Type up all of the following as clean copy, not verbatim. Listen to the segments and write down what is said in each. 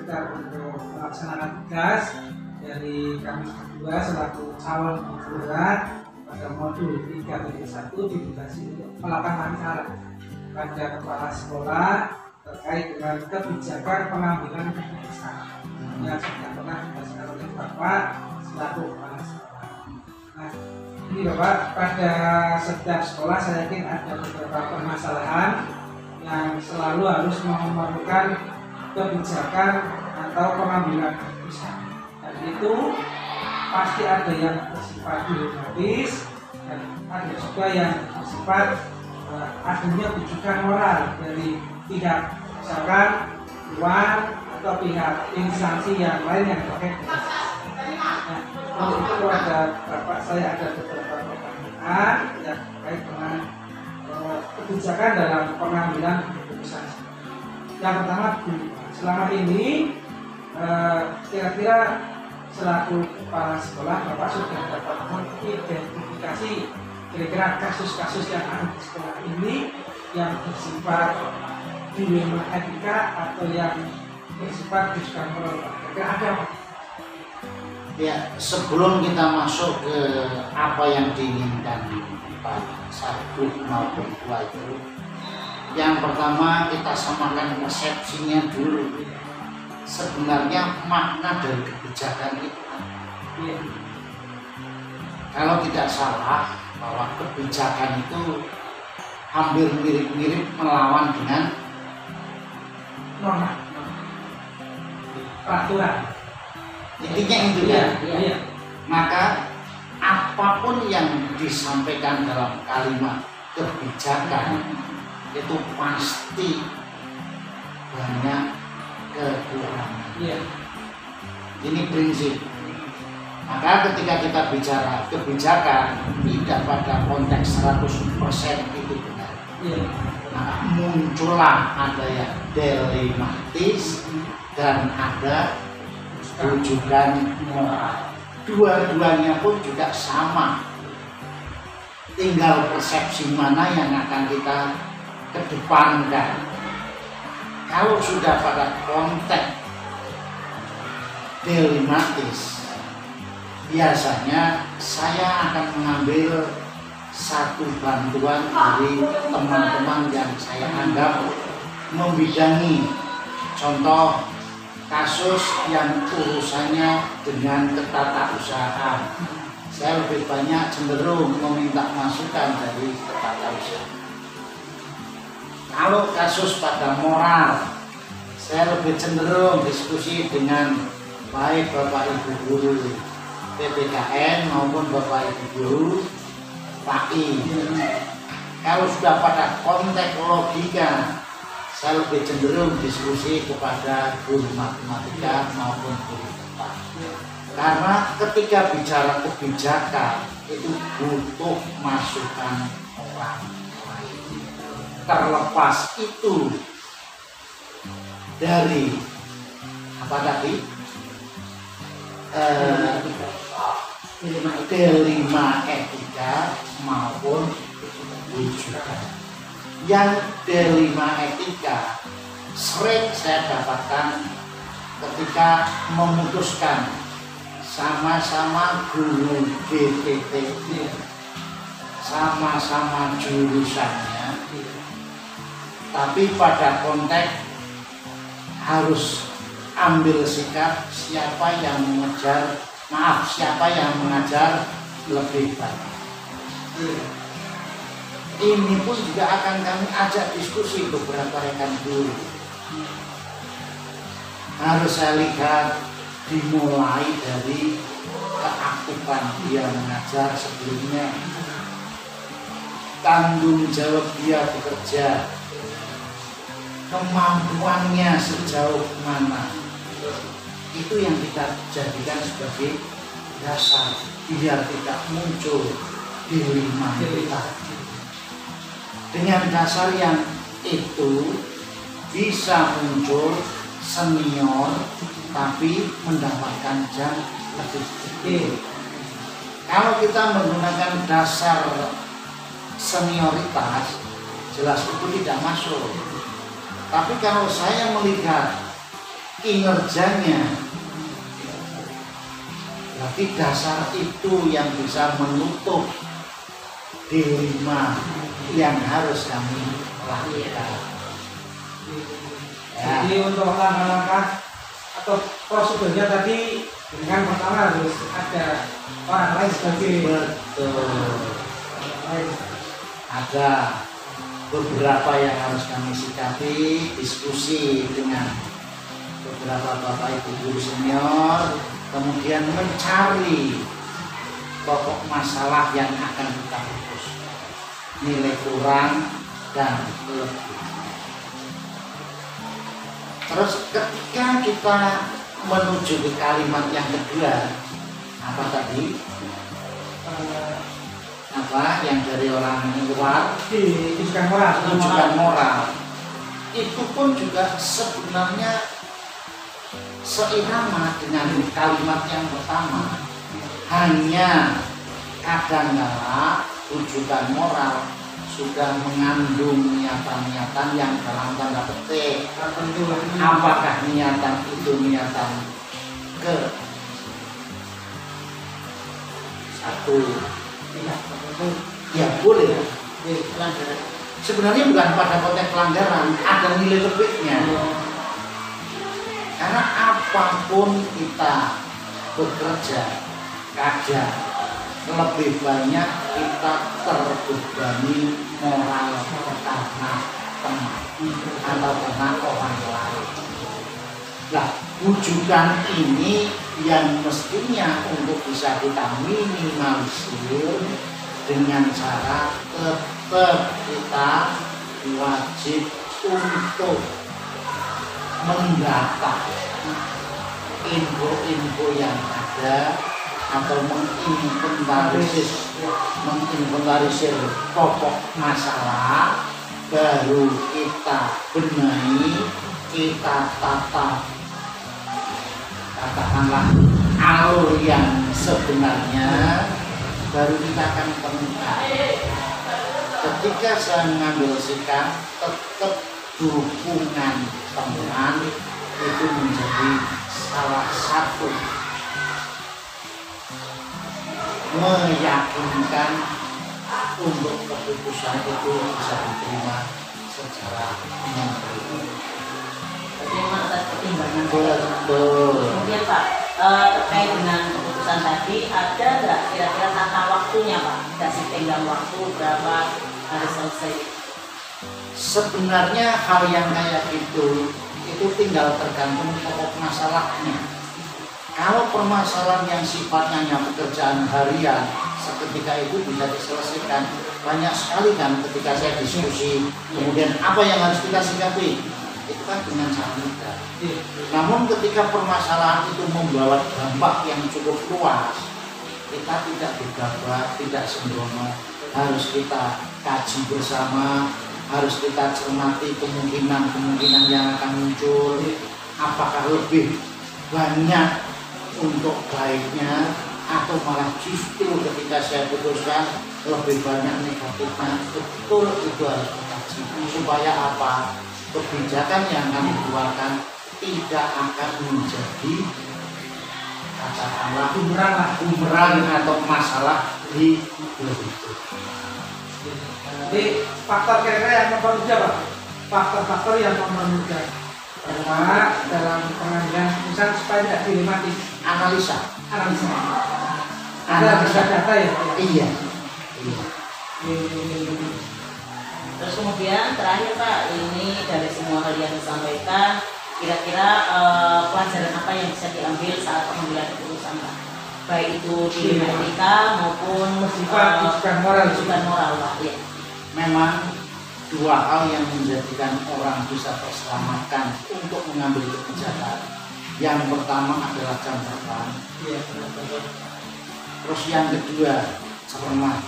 sekitar untuk melaksanakan tugas dari kami berdua selaku calon penggugat pada modul 3.1 ditugasi untuk melakukan wawancara pada kepala sekolah terkait dengan kebijakan pengambilan keputusan yang sudah pernah dibahas oleh Bapak selaku kepala sekolah. Nah, ini Bapak, pada setiap sekolah saya yakin ada beberapa permasalahan yang selalu harus memerlukan kebijakan atau pengambilan keputusan. Dan itu pasti ada yang bersifat dilematis dan ada juga yang bersifat adanya rujukan moral dari pihak misalkan luar atau pihak instansi yang lain yang terkait dengan. Nah, untuk itu ada Bapak saya ada beberapa pertanyaan yang terkait dengan kebijakan dalam pengambilan keputusan. Yang pertama, selama ini kira-kira selaku kepala sekolah Bapak sudah dapat mengidentifikasi kira-kira kasus-kasus yang ada di sekolah ini yang bersifat dilema etika atau yang bersifat rujukan moral. Kira-kira ada apa? Ya, sebelum kita masuk ke apa yang diinginkan Pak satu maupun dua itu, yang pertama kita samakan persepsinya dulu. Sebenarnya makna dari kebijakan itu. Ya. Kalau tidak salah bahwa kebijakan itu hampir mirip-mirip melawan dengan norma, peraturan. Intinya itu ya. Ya. Maka apapun yang disampaikan dalam kalimat kebijakan itu pasti banyak kekurangan. Ya. Ini prinsip. Maka ketika kita bicara kebijakan tidak pada konteks 100% itu benar. Ya. Maka muncullah ada yang dilematis dan ada rujukan moral. Dua-duanya pun juga sama. Tinggal persepsi mana yang akan kita kedepankan. Kalau sudah pada konteks dilematis, biasanya saya akan mengambil satu bantuan dari teman-teman yang saya anggap membidangi. Contoh kasus yang urusannya dengan ketatausahaan, saya lebih banyak cenderung meminta masukan dari ketatausahaan. Kalau kasus pada moral, saya lebih cenderung diskusi dengan baik Bapak Ibu Guru PPKN maupun Bapak Ibu Guru PAI. Kalau sudah pada konteks logika, saya lebih cenderung diskusi kepada guru matematika maupun guru IPA. Karena ketika bicara kebijakan itu butuh masukan orang lain. Terlepas itu dari apa tadi? Dilema etika maupun rujukan. Yang dilema etika sering saya dapatkan ketika memutuskan sama-sama guru GPT, sama-sama jurusannya, tapi pada konteks harus ambil sikap siapa yang mengajar lebih baik. Ini pun juga akan kami ajak diskusi beberapa rekan guru. Harus saya lihat dimulai dari keaktifan dia mengajar sebelumnya, tanggung jawab dia bekerja, kemampuannya sejauh mana. Itu yang kita jadikan sebagai dasar biar tidak muncul dilema kita. Dengan dasar yang itu bisa muncul senior tapi mendapatkan jam lebih sedikit. Kalau kita menggunakan dasar senioritas, jelas itu tidak masuk. Tapi kalau saya melihat kinerjanya. Berarti dasar itu yang bisa menutup dilema yang harus kami lakukan. Ya. Jadi untuk langkah-langkah atau prosedurnya tadi, dengan pertama harus ada orang lain sebagai Betul. Ada beberapa yang harus kami sikapi, diskusi dengan beberapa bapak ibu guru senior, kemudian mencari pokok masalah yang akan kita fokus, nilai kurang dan lebih. Terus ketika kita menuju ke kalimat yang kedua, apa tadi? Apa yang dari orang luar? Ditujukan moral. Tujuan moral. Itu pun juga sebenarnya seirama dengan kalimat yang pertama. Hanya kadang-kala rujukan moral sudah mengandung niatan-niatan yang dalam tanda petik. Apakah niatan itu niatan ke satu? Ya boleh. Sebenarnya bukan pada konteks pelanggaran, ada nilai lebihnya. Karena apapun kita bekerja, kerja, lebih banyak kita terbebani moral karena teman atau karena orang lain. Nah, wujudan ini yang mestinya untuk bisa kita minimalisir dengan cara tetap kita wajib untuk mendata info-info yang ada atau menginventarisir pokok masalah, baru kita benahi, kita tata, katakanlah alur yang sebenarnya, baru kita akan temukan. Ketika saya mengambil sikap, tetap dukungan teman itu menjadi salah satu meyakinkan untuk keputusan itu bisa diterima secara menyeluruh. Jadi memang atas pertimbangan. Betul. Kemudian Pak, terkait dengan keputusan tadi, ada nggak kira-kira tata waktunya Pak? Kasih tenggang waktu berapa harus selesai? Sebenarnya hal yang kayak itu tinggal tergantung pokok masalahnya. Kalau permasalahan yang sifatnya hanya pekerjaan harian, seketika itu bisa diselesaikan. Banyak sekali kan ketika saya diskusi, kemudian apa yang harus kita sikapi, itu kan dengan sangat mudah. Namun ketika permasalahan itu membawa dampak yang cukup luas, kita tidak gegabah, tidak sembrono, harus kita kaji bersama, harus kita cermati kemungkinan-kemungkinan yang akan muncul. Apakah lebih banyak untuk baiknya atau malah justru ketika saya putuskan lebih banyak negatifnya. Betul, itu harus dikaji supaya apa? Kebijakan yang kami keluarkan tidak akan menjadi katakanlah bumerang atau masalah di berikut. Jadi faktor kira-kira yang mempermudah Pak, faktor-faktor yang mempermudah bahwa dalam pengambilan keputusan supaya tidak dilematis. Analisa. Ada data ya Pak? Iya. Terus kemudian terakhir Pak, ini dari semua hal yang disampaikan, kira-kira pelajaran apa yang bisa diambil saat pengambilan keputusan Pak? Baik itu di etika maupun rujukan moral Pak. Ya. Memang dua hal yang menjadikan orang bisa terselamatkan untuk mengambil kebijakan. Yang pertama adalah jam terbang. Iya. Terus yang kedua cermat.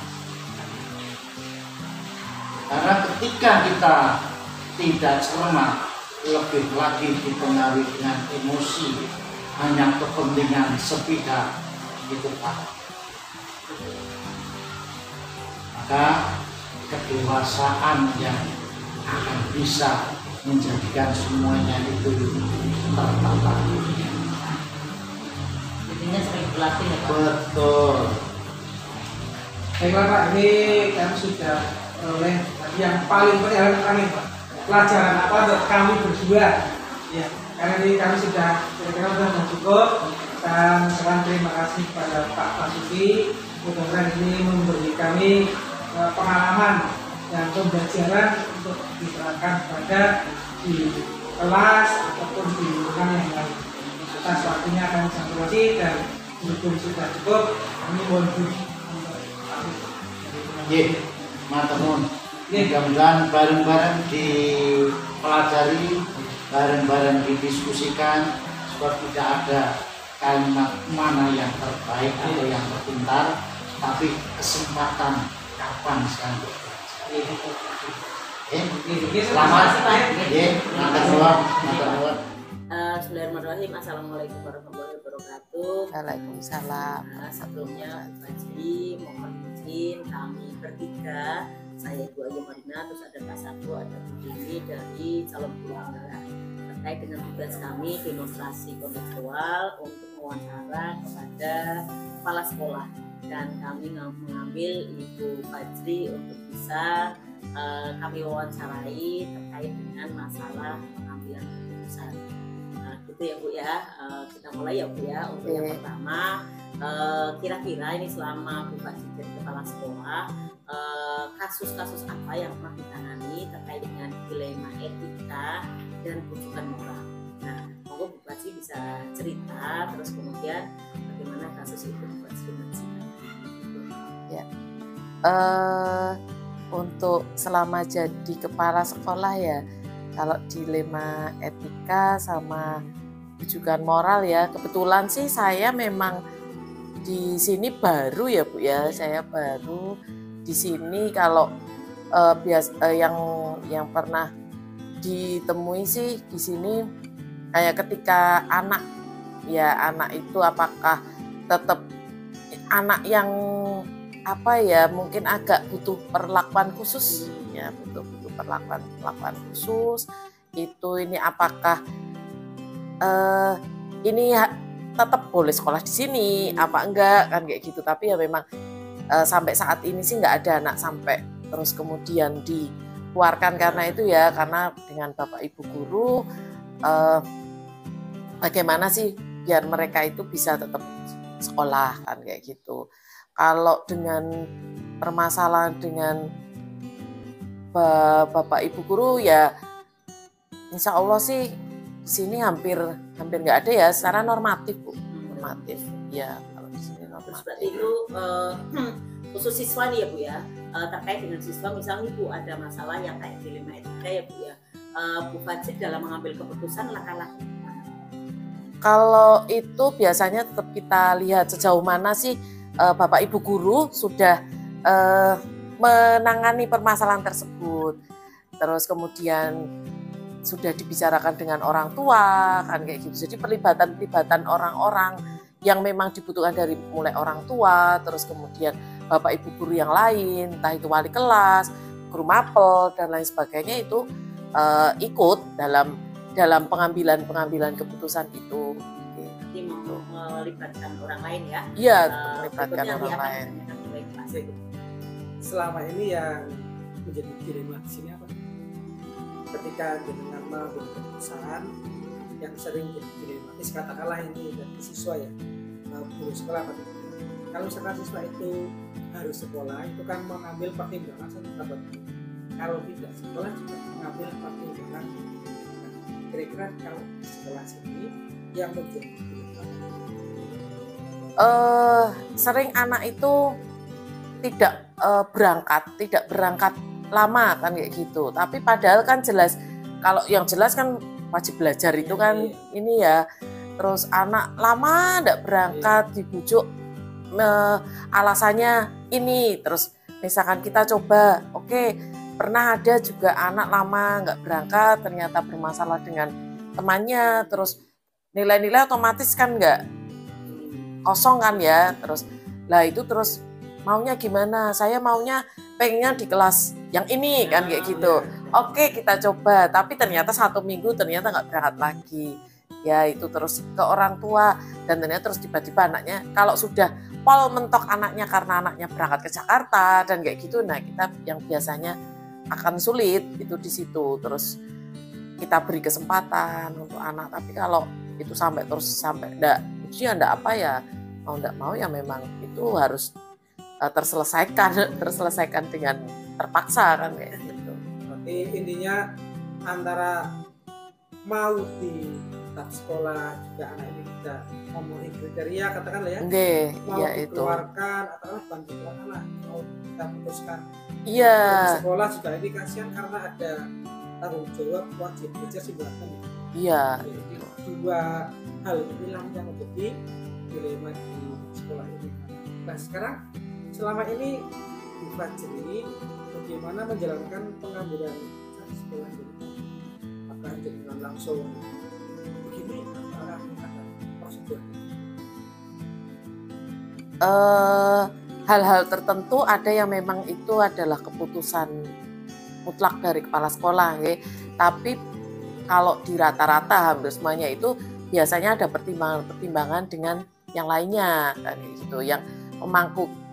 Karena ketika kita tidak cermat, lebih lagi dipengaruhi dengan emosi, hanya kepentingan sepihak, itu Pak. Maka kedewasaan yang akan bisa menjadikan semuanya itu tertata. Intinya sering berlatih ya Pak. Betul. Baiklah Pak, ini kami sudah oleh yang paling penting adalah kami Pak. Pelajaran apa untuk kami berdua? Ya, karena ini kami sudah kira-kira sudah cukup. Dan sekarang terima kasih kepada Pak Basuki. Mudah-mudahan ini memberi kami pengalaman dan pembelajaran untuk diterapkan kepada di kelas ataupun di lingkungan yang lain. Atas waktunya kami sampaikan dan berhubung sudah cukup, kami mohon diri. Ye, teman-teman, mudah-mudahan bareng-bareng dipelajari, bareng-bareng didiskusikan, sebab tidak ada kalimat mana yang terbaik atau yang terpintar, tapi kesempatan kapan sekarang belajar. Selamat, Bismillahirrahmanirrahim. Assalamualaikum warahmatullahi wabarakatuh. Waalaikumsalam. Sebelumnya Fajri mohon izin kami bertiga, saya Ibu Ayu Marina, terus ada Kak Satu, ada Bu Dini dari calon pelanggan terkait dengan tugas kami demonstrasi kontekstual untuk mewawancara kepada kepala sekolah, dan kami mengambil Ibu Fajri untuk bisa kami wawancarai terkait dengan masalah pengambilan keputusan. Gitu ya Bu ya. Kita mulai ya Bu ya. Untuk yang pertama, kira-kira ini selama Bu Fajri jadi kepala sekolah, kasus-kasus apa yang pernah ditangani terkait dengan dilema etika dan rujukan moral. Nah, monggo Bu Fajri bisa cerita, terus kemudian bagaimana kasus itu Bu Fajri menjelaskan. Ya. Untuk selama jadi kepala sekolah ya, kalau dilema etika sama rujukan moral ya, kebetulan sih saya memang di sini baru ya Bu ya, saya baru di sini. Kalau yang pernah ditemui sih di sini kayak ketika anak itu apakah tetap anak yang apa ya, mungkin agak butuh perlakuan khusus ya, butuh perlakuan khusus itu, ini apakah ini tetap boleh sekolah di sini apa enggak kan kayak gitu. Tapi ya memang sampai saat ini sih nggak ada anak sampai terus kemudian dikeluarkan karena itu ya, karena dengan Bapak Ibu guru bagaimana sih biar mereka itu bisa tetap sekolah kan kayak gitu. Kalau dengan permasalahan dengan Bapak Ibu guru ya, insya Allah sih di sini hampir nggak ada ya secara normatif Bu, normatif ya kalau di sini normatif. Terus berarti itu khusus siswa nih ya Bu ya, terkait dengan siswa misalnya Bu ada masalah yang kayak dilema etika ya Bu ya, Bu Fajri dalam mengambil keputusan langkah-langkah. Kalau itu biasanya tetap kita lihat sejauh mana sih Bapak Ibu guru sudah menangani permasalahan tersebut, terus kemudian sudah dibicarakan dengan orang tua kan kayak gitu. Jadi pelibatan orang-orang yang memang dibutuhkan dari mulai orang tua, terus kemudian Bapak Ibu guru yang lain, entah itu wali kelas, guru mapel dan lain sebagainya itu ikut dalam pengambilan keputusan itu. Jadi melibatkan orang lain ya? Iya, melibatkan orang lain. Selama ini yang menjadi dilema di sini apa? Ketika dengan mengambil keputusan yang sering jadi dilematis, katakanlah ini dari siswa ya, guru sekolah. Kalau misalkan siswa itu harus sekolah, itu kan mengambil pertimbangan satu. Kalau tidak sekolah juga mengambil pertimbangan. Kira-kira kalau sekolah sini yang menjadi sering anak itu tidak berangkat lama kan kayak gitu. Tapi padahal kan jelas, kalau yang jelas kan wajib belajar itu kan ini ya. Terus anak lama tidak berangkat, dibujuk alasannya ini. Terus misalkan kita coba, oke, pernah ada juga anak lama nggak berangkat, ternyata bermasalah dengan temannya, terus nilai-nilai otomatis kan nggak kosong kan ya. Terus lah itu terus maunya gimana? Saya maunya pengennya di kelas yang ini kan kayak gitu. oke kita coba, tapi ternyata 1 minggu ternyata nggak berangkat lagi. Ya itu terus ke orang tua dan ternyata terus tiba-tiba anaknya kalau sudah pol mentok anaknya karena anaknya berangkat ke Jakarta dan kayak gitu, nah kita yang biasanya akan sulit itu di situ. Terus kita beri kesempatan untuk anak, tapi kalau itu sampai enggak, dia enggak apa ya, mau enggak mau ya memang itu harus terselesaikan dengan terpaksa kan kayak gitu. Berarti intinya antara mau di tetap sekolah juga anak ini tidak memenuhi kriteria katakanlah ya, mau iya dikeluarkan atau bantuan anak mau kita putuskan di sekolah juga ini kasihan karena ada tanggung jawab wajib belajar simultan. Jadi dua hal inilah yang menjadi dilema di sekolah ini. Nah sekarang selama ini Bu Fajri bagaimana menjalankan pengambilan sekolah ini? Apakah dengan langsung begini atau ada prosedur? Hal-hal tertentu ada yang memang itu adalah keputusan mutlak dari kepala sekolah, ya. Tapi kalau di rata-rata hampir semuanya itu biasanya ada pertimbangan-pertimbangan dengan yang lainnya kan gitu, yang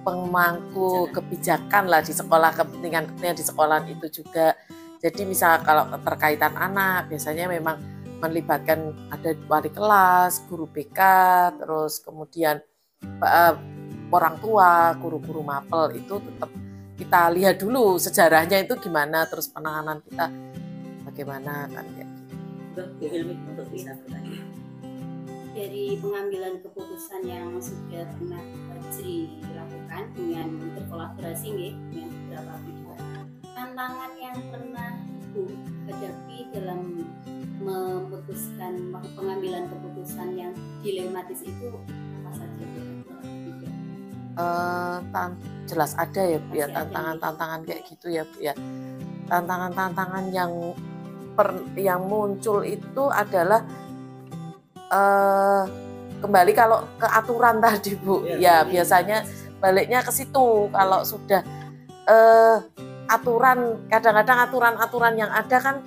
pemangku kebijakan lah di sekolah, kepentingan di sekolah itu juga. Jadi misal kalau keterkaitan anak biasanya memang melibatkan ada wali kelas, guru BK, terus kemudian orang tua, guru-guru mapel itu tetap kita lihat dulu sejarahnya itu gimana, terus penanganan kita bagaimana kan kayak gitu. Bu Hilmi untuk bisa bertanya. Dari pengambilan keputusan yang sudah pernah Fajri lakukan dengan berkolaborasi dengan beberapa pihak, tantangan yang pernah Bu hadapi dalam memutuskan pengambilan keputusan yang dilematis itu apa saja? Jelas ada ya Bu ya, tantangan-tantangan kayak gitu ya Bu ya. Tantangan-tantangan yang muncul itu adalah kembali kalau ke aturan tadi Bu, ya biasanya baliknya ke situ. Kalau sudah aturan, kadang-kadang aturan-aturan yang ada kan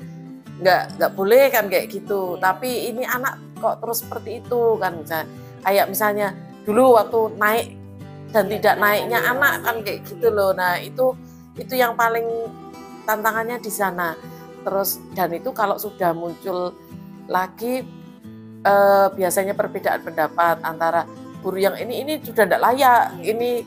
nggak boleh kan kayak gitu. Tapi ini anak kok terus seperti itu kan, kayak misalnya dulu waktu naik dan tidak naiknya anak kan kayak gitu loh. Nah itu yang paling tantangannya di sana. Terus dan itu kalau sudah muncul lagi biasanya perbedaan pendapat antara guru yang ini sudah tidak layak, ini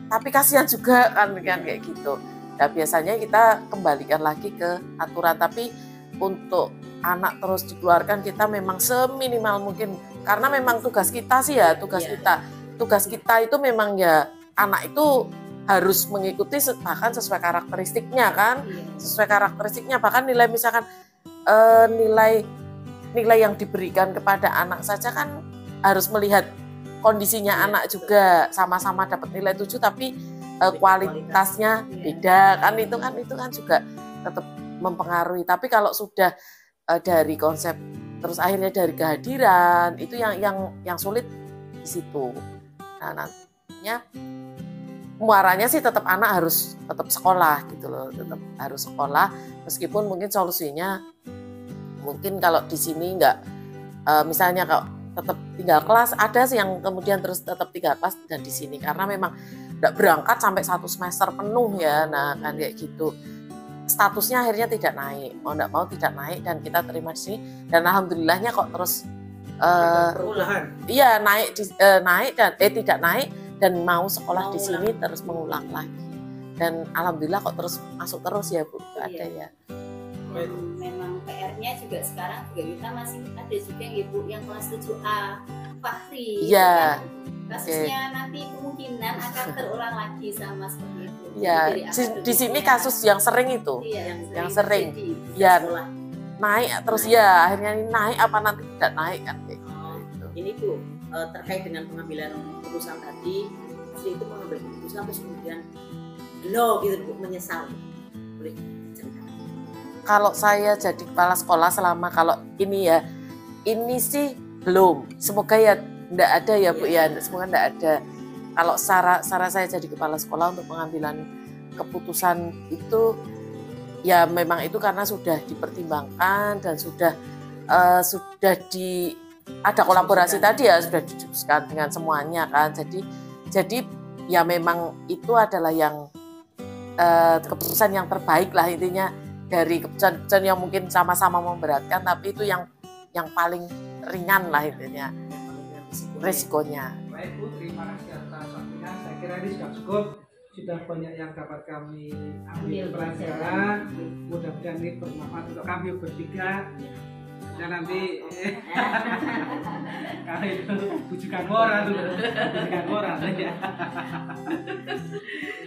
tapi kasihan juga kan kayak gitu. Nah biasanya kita kembalikan lagi ke aturan, tapi untuk anak terus dikeluarkan kita memang seminimal mungkin, karena memang tugas kita sih ya, tugas kita itu memang ya anak itu harus mengikuti bahkan sesuai karakteristiknya kan, sesuai karakteristiknya, bahkan nilai misalkan nilai yang diberikan kepada anak saja kan harus melihat kondisinya anak juga, sama-sama dapat nilai 7 tapi kualitasnya beda kan, itu kan juga tetap mempengaruhi. Tapi kalau sudah dari konsep terus akhirnya dari kehadiran itu yang sulit di situ. Nah nantinya muaranya sih tetap anak harus tetap sekolah gitu loh, tetap harus sekolah meskipun mungkin solusinya mungkin kalau di sini nggak misalnya kalau tetap tinggal kelas, ada sih yang kemudian terus tetap tinggal kelas dan di sini karena memang nggak berangkat sampai 1 semester penuh ya. Nah kan kayak gitu statusnya akhirnya tidak naik, mau nggak mau tidak naik dan kita terima di sini dan alhamdulillahnya kok terus iya naik dan tidak naik dan mau sekolah di sini terus mengulang lagi dan alhamdulillah kok terus masuk terus ya Bu, ada ya. Memang PR-nya juga sekarang juga kita masih ada juga yang Ibu yang kelas 7A Fahri. Iya. Kasusnya nanti kemungkinan akan terulang lagi sama seperti itu. Ya, di sini kasus yang sering itu. Yang sering. Ya, naik terus ya, akhirnya ini naik apa nanti tidak naik kan kayak gitu. Ini Bu, terkait dengan pengambilan keputusan tadi, Fahri itu mengambil keputusan terus kemudian no gitu Bu, menyesal. Boleh ceritakan? Kalau saya jadi kepala sekolah selama kalau ini ya, ini sih belum. Semoga ya enggak ada ya Bu ya, semoga enggak ada. Kalau secara saya jadi kepala sekolah untuk pengambilan keputusan itu ya memang itu karena sudah dipertimbangkan dan sudah ada kolaborasi tadi ya, sudah didiskusikan dengan semuanya kan. Jadi ya memang itu adalah yang keputusan yang terbaik lah intinya, dari keputusan yang mungkin sama-sama memberatkan, tapi itu yang paling ringan lah intinya resikonya. Baik Bu, terima kasih atas waktunya. Saya kira ini sudah cukup, sudah banyak yang dapat kami ambil pelajaran. Mudah-mudahan ini bermanfaat untuk kami bertiga. Dan nanti kalau itu bujukan moral dulu, bujukan moral ya.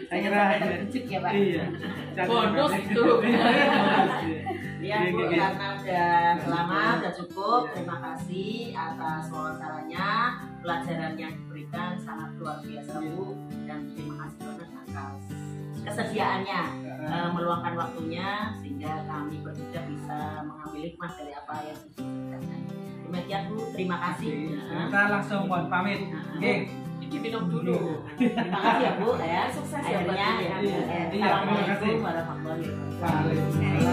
Saya kira ya Pak. iya. Bonus itu. Ya Bu, karena udah selamat, udah cukup. Terima kasih atas wawancaranya, pelajaran yang diberikan sangat luar biasa Bu, dan terima kasih banget atas kesediaannya meluangkan waktunya sehingga kami bertiga bisa mengambil hikmah dari apa yang diberikan. Demikian Bu, terima kasih. Kita langsung mohon pamit. Oke. Ini minum dulu. Terima kasih ya Bu, ya. Sukses ya. Akhirnya ya. Assalamualaikum warahmatullahi wabarakatuh. Waalaikumsalam.